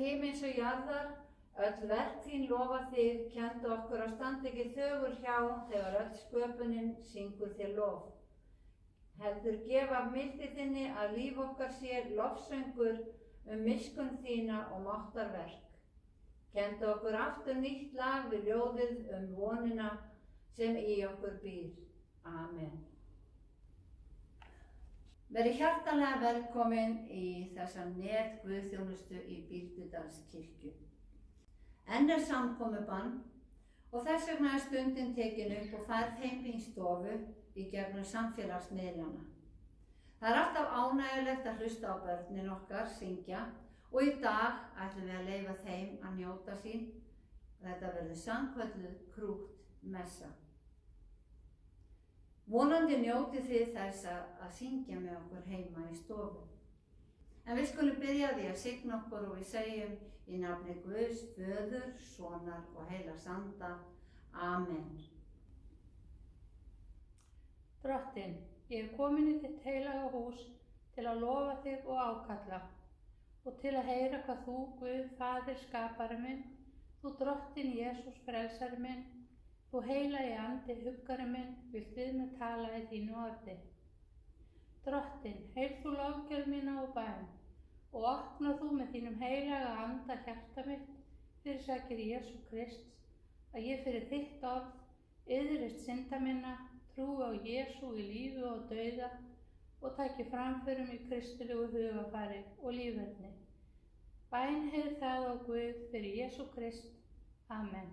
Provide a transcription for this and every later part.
himins og jarðar, öll verk þín lofa þig, kenndu okkur að standa ekki þögul hjá þegar öll sköpunin syngur þér lof. Heldur gefa mildi þinni að líf okkar sé lofsöngur miskunn þína og máttarverk. Kenndu okkur aftur nýtt lag við ljóðið vonina sem í okkur býr. Amen. Verið hjartanlega velkomin í þessa netguðþjónustu í Bíldudalskirkju. Enn samkomubann og þess vegna stundin tekin upp og færð heim í stofu í gegnum samfélagsmiðlana. Það alltaf ánægjulegt að hlusta á börnin okkar syngja og í dag ætlum við að leyfa þeim að njóta sín. Þetta verður sannkölluð krútt messa. Vonandi njótið þið þess að syngja með okkur heima í stofu. En við skulum byrja því að signa okkur og við segjum í nafni Guðs, Föður, Sonar og Heilags Anda. Amen. Drottinn, ég komin í þitt heilaga hús til að lofa þig og ákalla og til að heyra hvað þú, Guð, Faðir, skapari minn, þú Drottinn Jesús, frelsari minn, þú heilagi andi, huggari minn, vilt við mig tala í þínu orði. Drottinn, heyr þú lofgjörð mína og bæn og opna þú með þínum heilaga anda hjarta mitt fyrir sakir Jesú Krist, að ég fyrir þitt orð iðrist synda minna, trúi á Jesú í lífi og dauða og taki framförum í kristilegu hugafari og líferni. Bæn heyr það á Guð fyrir Jesú Krist. Amen.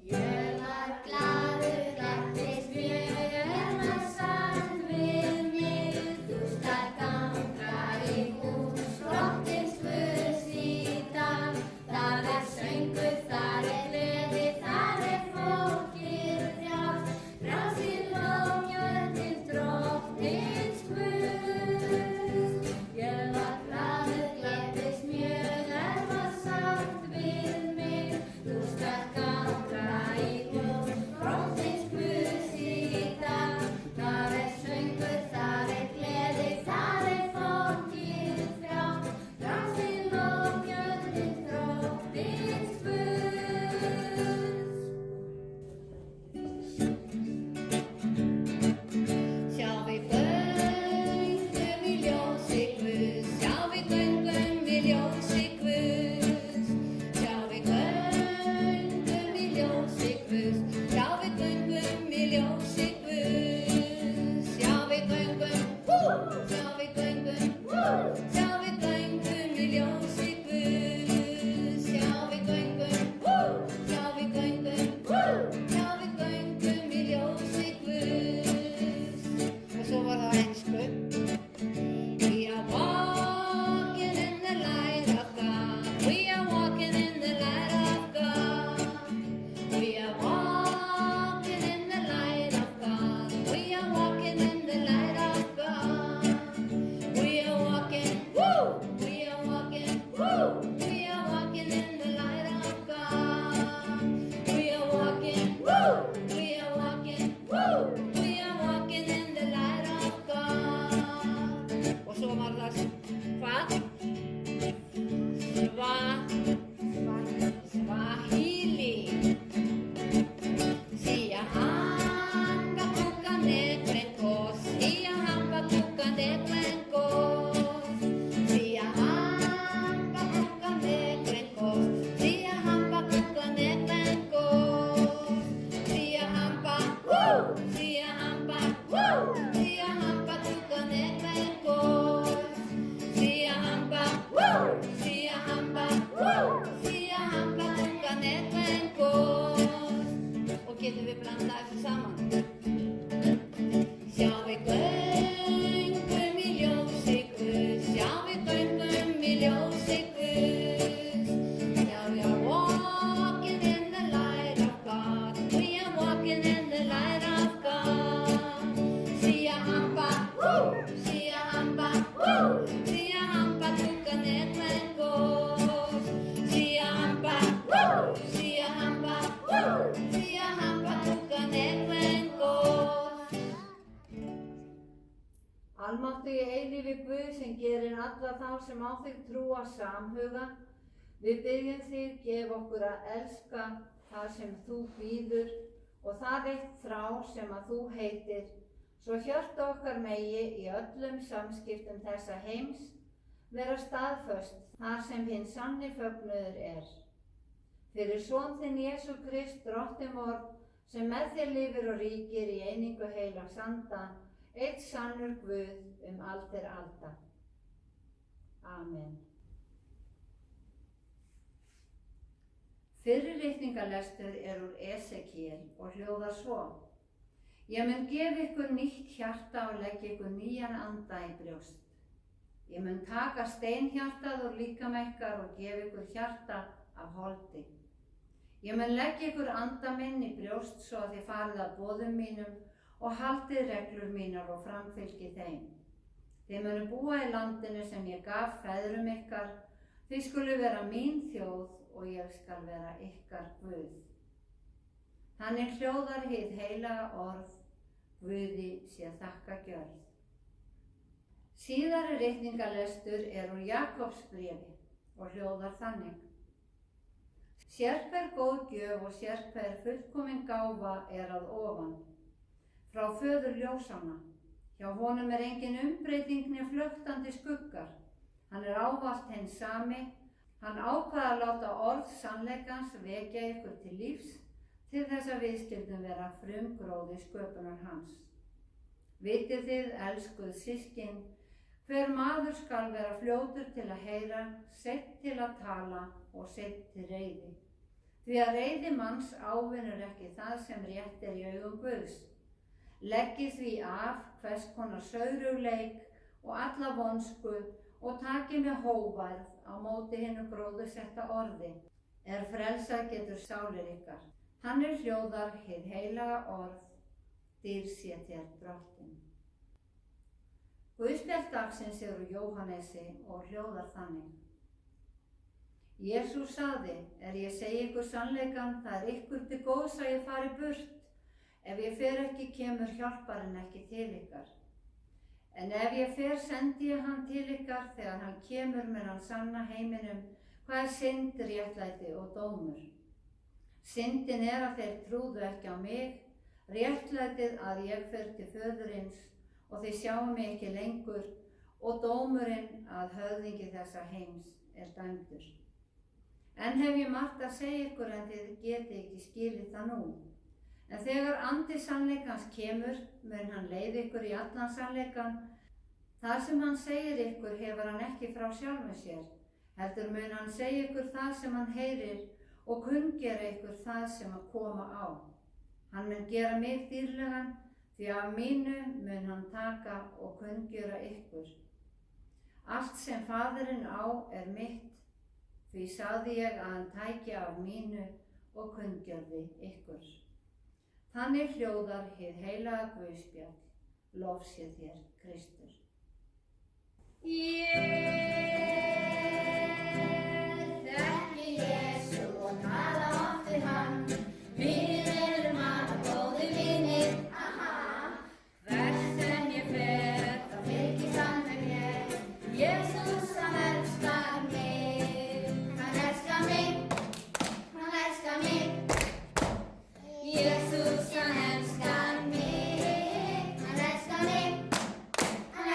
Ég var glaður, gladdist mjög, sagt við mig, þú skalt ganga í hús Drottins Guðs í dag. Það söngur, þar gleði, þar fólkið frjáls, frjálsir lofgjörðin Drottins Guðs. Ég var glaður, gladdist mjög, sagt við mig, þú skalt ganga í hús Drottins Guðs í dag. Það söngur, þar gleði, þar fólkið frjáls, frjálsir lofgjörðin Drottins Guðs. Sjá við göngum í ljósi Guðs, sjá við göngum í ljósi Guðs, sjá við göngum í ljósi Guðs, sjá við göngum í ljósi Guðs, sjá við göngum, sjá við göngum, sjá við göngum í ljósi Guðs, sjá við göngum, sjá við göngum, sjá við göngum í ljósi Guðs. Og svo var það á ensku. We are walking in the light of God. We are walking in the light of God. We are walking in the light of God. We are walking in the light of God. We are walking, we are walking, we are walking in the light of God. We are walking, we are walking, we are walking in the light of God. Og svo var það hvað? Swahili. Sia hamba kuka neklenkos, sia hamba kuka neklenkos, sia hamba kuka neklenkos, sia hamba kuka neklenkos, sia hamba, sia hamba, sia hamba kuka neklenkos, sia hamba, sia hamba, sia hamba kuka neklenkos. Og getum við blandað þessu saman? Sjá við göngum í ljósi Guðs, sjá við göngum í ljósi Guðs, sjá we are walking in the light of God, we are walking in the light of God. Sia hamba, sia hamba, sia hamba kuka neklenkos, sia hamba, sia hamba, sia hamba kuka neklenkos. Almáttugir eilífi Guð sem gerir alla þá sem á þig trúa samhuga, Við byggjum þig, gef okkur að elska það sem þú býður og það eitt þrá sem að þú heitir, svo hjarta okkar megi í öllum samskiptum þessa heims vera staðföst þar sem hinn sanni fögnuður er. Fyrir son þinn Jesú Krist, Drottinn vor, sem með þér lifir og ríkir í einingu heilags anda, einn sannur Guð aldir alda. Amen. Fyrri ritningalestur úr Esekiel og hljóðar svo: Ég mun gefa ykkur nýtt hjarta og leggja ykkur nýjan anda í brjóst. Ég mun taka steinhjartað úr líkama ykkar og gefa ykkur hjarta af holdi. Ég mun leggja ykkur anda minn í brjóst svo að þið farið að boðum mínum og haldið reglur mínar og framfylgið þeim. Þið munu búa í landinu sem ég gaf feðrum ykkar, þið skulu vera mín þjóð og ég skal vera ykkar Guð. Þannig hljóðar hið heilaga orð, Guði sé þakkagjörð. Síðari ritningalestur úr Jakobsbréfi og hljóðar þannig: Sérhver góð gjöf og sérhver fullkomin gáfa að ofan, frá föður ljósanna. Hjá honum engin umbreyting né flöktandi skuggar. Hann ávallt hinn sami. Hann ákvað að láta orð sannleikans vekja ykkur til lífs, til þess að við skildum vera frumgróði sköpunar hans. Vitið þið, elskuð systkin, hver maður skal vera fljótur til að heyra, seinn til að tala og seinn til reiði. Því að reiði manns ávinnur ekki það sem rétt í augum Guðs. Leggið því af hvers konar saurugleik og alla vonsku og takið með hógværð á móti hinu gróðursetta orði, frelsað getur sálir ykkar. Þannig hljóðar hið heilaga orð, dýr sé þér Drottinn. Guðspjall dagsins úr Jóhannesi og hljóðar þannig: Jesús sagði, ég segi ykkur sannleikann, það ykkur til góðs að ég fari burt. Ef ég fer ekki, kemur hjálparinn ekki til ykkar. En ef ég fer, sendi ég hann til ykkar. Þegar hann kemur mun hann sanna heiminum hvað synd, réttlæti og dómur. Syndin að þeir trúðu ekki á mig, réttlætið að ég fer til föðurins og þeir sjá mig ekki lengur, og dómurinn að höfðingi þessa heims dæmdur. En hef ég margt að segja ykkur en þið geti ekki skilið það nú. En þegar andi sannleikans kemur, mun hann leiða ykkur í allan sannleikan. Það sem hann segir ykkur hefur hann ekki frá sjálfum sér, heldur mun hann segja ykkur það sem hann heyrir og kunngera ykkur það sem að koma á. Hann mun gera mig dýrlegan, því af mínu mun hann taka og kunngera ykkur. Allt sem Faðirinn á mitt, því sagði ég að hann tæki af mínu og kunngerði ykkur. Þannig hljóðar hið heilaga Guðspjall, lof sé þér Kristur. Ég þekki Jesú og tala oft við hann, við erum alla góðir vinir, hvert sem ég fer, þá fylgist hann með mér. Jesús hann elskar mig, hann elskar mig, hann elskar mig. Jesús hann elskar mig, hann elskar mig, hann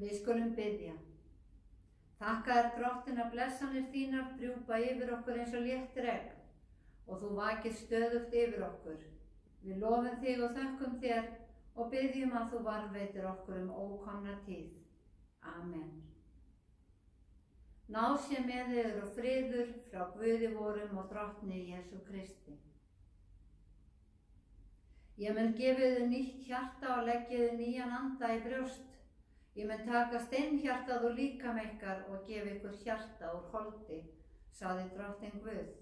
Við skulum biðja. Þakka þér Drottinn að blessanir þínar drjúpa yfir okkur eins og létt regn og þú vakir stöðugt yfir okkur. Við lofum þig og þökkum þér og biðjum að þú varðveitir okkur ókomna tíð. Amen. Náð sé með yður og friður frá Guði vorum og Drottni Jesú Kristi. Ég mun gefa yður nýtt hjarta og leggja yður nýjan anda í brjóst. Ég mun taka steinhjartað úr líkama ykkar og gefa ykkur hjarta úr holdi, sagði Drottinn Guð.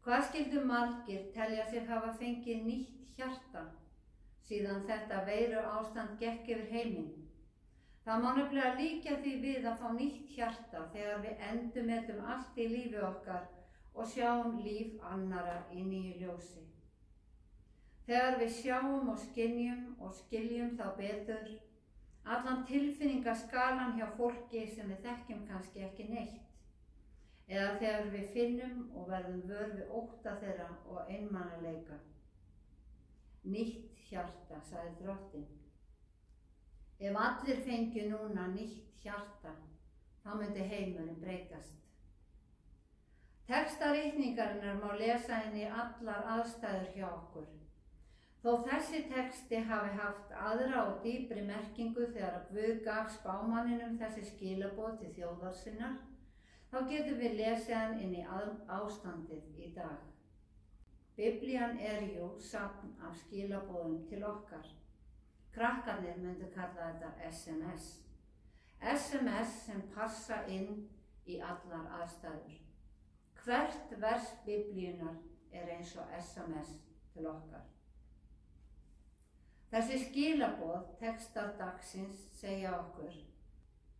Hvað skyldu margir telja sig hafa fengið nýtt hjarta síðan þetta veiru ástand gekk yfir heiminn? Það má nefnilega líkja því við að fá nýtt hjarta þegar við endurmetum allt í lífi okkar og sjáum líf annarra í nýju ljósi. Þegar við sjáum og skynjum og skiljum þá betur allan tilfinningaskalan hjá fólki sem við þekkjum kannski ekki neitt, eða þegar við finnum og verðum vör við ótta þeirra og einmanaleika. Nýtt hjarta, sagði Drottinn. Ef allir fengju núna nýtt hjarta, þá myndi heimurinn breytast. Texta ritningarinnar má lesa inn í allar aðstæður hjá okkur. Þó þessi texti hafi haft aðra og dýpri merkingu þegar Guð gaf spámanninum þessi skilaboð til þjóðar sinnar, þá getum við lesið hann inn í ástandið í dag. Biblían jú safn af skilaboðum til okkar. Krakkarnir myndu kalla þetta SMS. SMS sem passa inn í allar aðstæður. Hvert vers Biblíunar eins og SMS til okkar. Þessi skilaboð, textar dagsins, segja okkur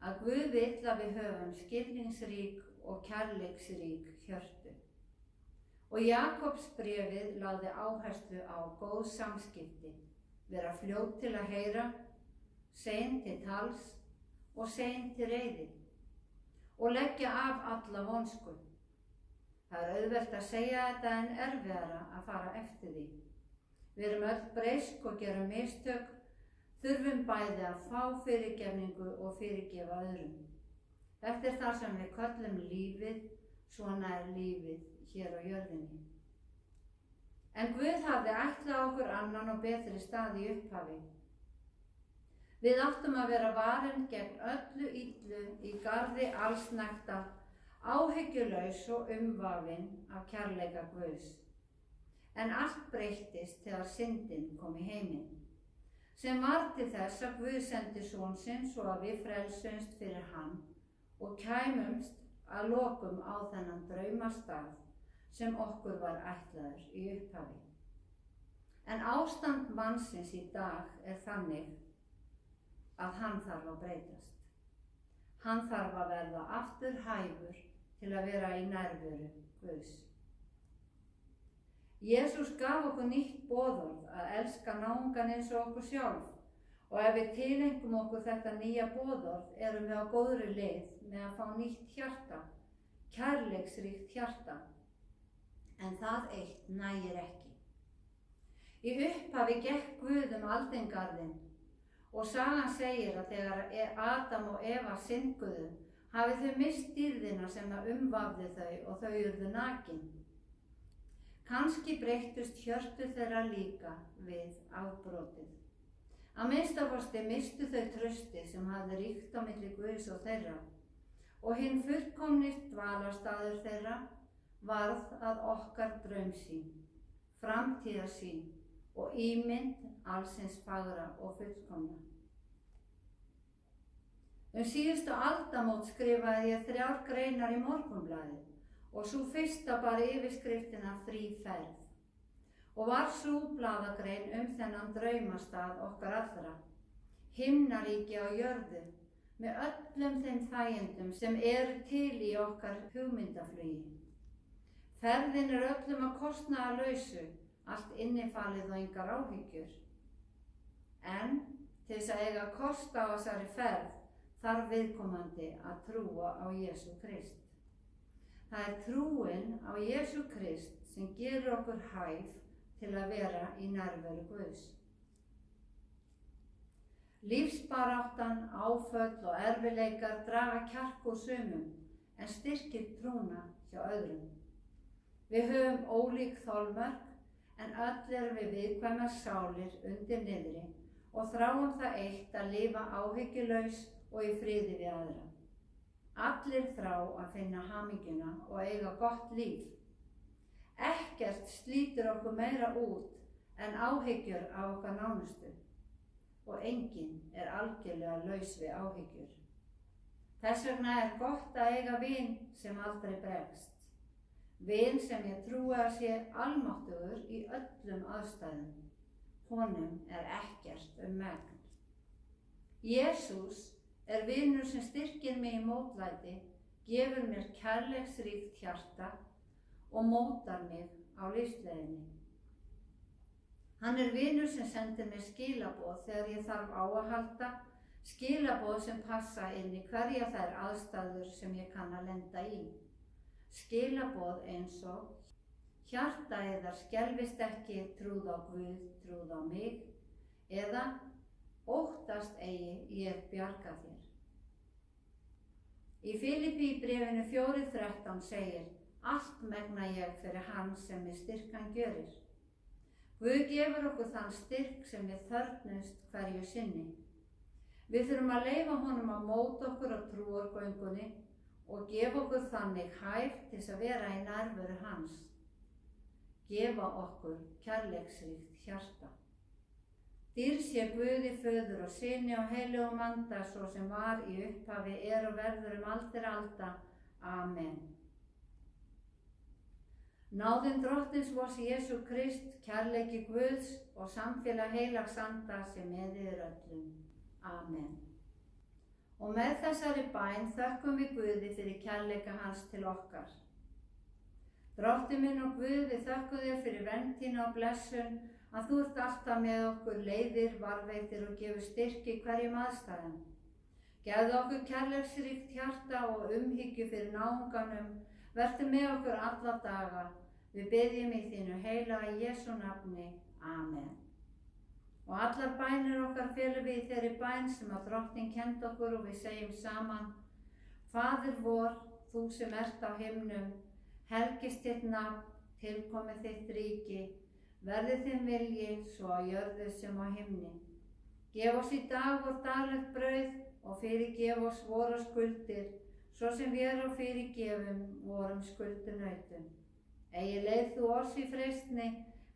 að Guð vill að við höfum skilningsrík og kærleiksrík hjörtu. Og Jakobsbréfið lagði áherslu á góð samskipti, vera fljót til að heyra, sein til tals og sein til reiði og leggja af alla vonsku. Það auðvelt að segja þetta en erfiðara að fara eftir því. Við erum öll breysk og gerum mistök, þurfum bæði að fá fyrirgefningu og fyrirgefa öðrum. Þetta það sem við köllum lífið, svona lífið hér á jörðinni. En Guð hafði ætlað okkur annan og betri stað í upphafi. Við áttum að vera varin gegn öllu illu í garði allsnægta, áhyggjulaus og umvafin af kærleika Guðs. En allt breyttist þegar syndin kom í heiminn, sem var til þess að Guð sendi son sinn svo að við frelsumst fyrir hann og kæmumst að lokum á þennan draumastað sem okkur var ætlaður í upphafi. En ástand mannsins í dag þannig að hann þarf að breytast. Hann þarf að verða aftur hæfur til að vera í nærveru Guðs. Jesús gaf okkur nýtt boðorð að elska náungan eins og okkur sjálf og ef við tilengum okkur þetta nýja boðorð erum við á góðri leið með að fá nýtt hjarta, kærleiksríkt hjarta. En það eitt nægir ekki. Í upphafi gekk Guð aldingarðinn og sagan segir að þegar Adam og Eva synguðu hafi þau misst dýrðina sem umvafði þau og þau urðu nakin. Kannski breyttust hjörtu þeirra líka við afbrotið. Að minnstakosti misstu þau traustið sem hafði ríkt á milli Guðs og þeirra og hinn fullkomni dvalarstaður þeirra varð að okkar draumsýn, framtíðarsýn og ímynd allsins fagra og fullkomna. Síðustu aldamót skrifaði ég 3 greinar í Morgunblaðið og sú fyrsta bar yfirskriftina Frí ferð og var sú blaðagrein þennan draumastað okkar allra, himnaríki á jörðu með öllum þeim þægindum sem eru til í okkar hugmyndaflugi. Ferðin öllum að kostnaðarlausu, allt innifalið og engar áhyggjur. En til þess að eiga kost á þessari ferð þarf viðkomandi að trúa á Jesú Krist. Það trúin á Jesú Krist sem gerir okkur hæf til að vera í nærveru Guðs. Lífsbaráttan, áföll og erfiðleikar draga kjark úr sumum en styrkir trúna hjá öðrum. Við höfum ólík þolmörk en öll erum við viðkvæmar sálir undir niðri og þráum það eitt að lifa áhyggjulaus og í friði við aðra. Allir þrá að finna hamingjuna og eiga gott líf. Ekkert slítur okkur meira út en áhyggjur af okkar nánustu og enginn er algjörlega laus við áhyggjur. Þess vegna er gott að eiga vin sem aldrei bregst. Vin sem ég trúi að sé almáttugur í öllum aðstæðum. Honum er ekkert megn. Jesús er vinur sem styrkir mig í mótlæti, gefur mér kærleiksríkt hjarta og mótar mig á lífsleiðinni. Hann er vinur sem sendir mér skilaboð þegar ég þarf á að halda, skilaboð sem passa inn í hverja þær aðstæður sem ég kann að lenda í. Skilaboð eins og: hjarta yðar skelfist ekki, trúð á Guð, trúð á mig, eða óttast eigi, ég bjarga þér. Í Filippí bréfinu 4:13 segir: allt megna ég fyrir hann sem með styrkan gjörir. Guð gefur okkur þann styrk sem við þörfnumst hverju sinni. Við þurfum að leyfa honum að móta okkur á trúargöngunni og gefa okkur þannig hæf til að vera í nærveru hans. Gefa okkur kærleiksríkt hjarta. Dýr sé Guði, Föður og Syni og Heilögum Anda, svo sem var í upphafi, er og verður aldir alda. Amen. Náðin Drottins vors Jesú Krist, kærleiki Guðs og samfélag heilags anda sé með yður öllum. Amen. Og með þessari bæn þökkum við Guði fyrir kærleika hans til okkar. Drottinn minn og Guð, við þökkum þér fyrir vernd þína og blessun, að þú ert alltaf með okkur, leiðir, varveitir og gefur styrk í hverjum aðstæðum. Gefðu okkur kærleiksríkt hjarta og umhyggju fyrir náunganum, vertu með okkur alla daga. Við biðjum í þínu heilaga Jesú nafni. Amen. Og allar bænir okkar felum við í þeirri bæn sem að Drottinn kenndi okkur og við segjum saman: Faðir vor, þú sem ert á himnum, helgist þitt nafn, tilkomi þitt ríki, verði þinn vilji svo á jörðu sem á himni. Gef oss í dag vort daglegt brauð og fyrirgef oss vorar skuldir, svo sem við og fyrirgefum vorum skuldunautum. Eigi leið þú oss í freistni,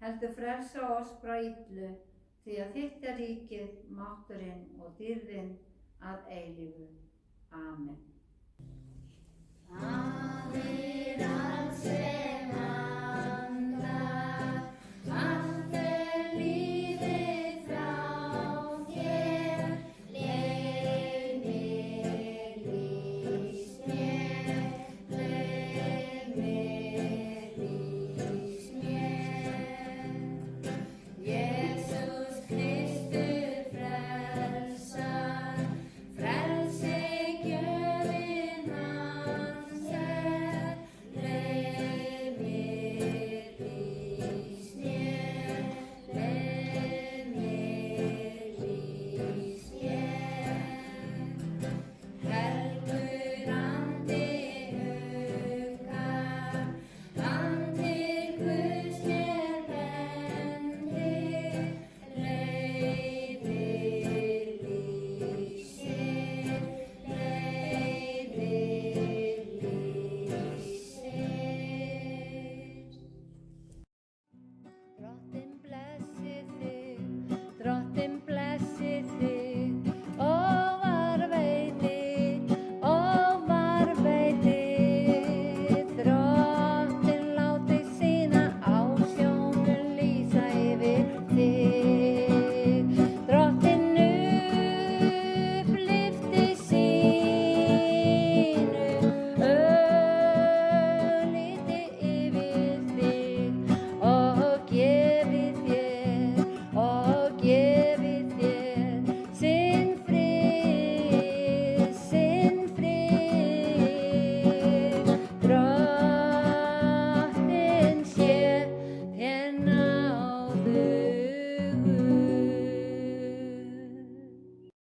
heldur frelsa oss frá illu, því að þitt er ríkið, mátturinn og dýrðin að eilífu. Amen. Faðir alls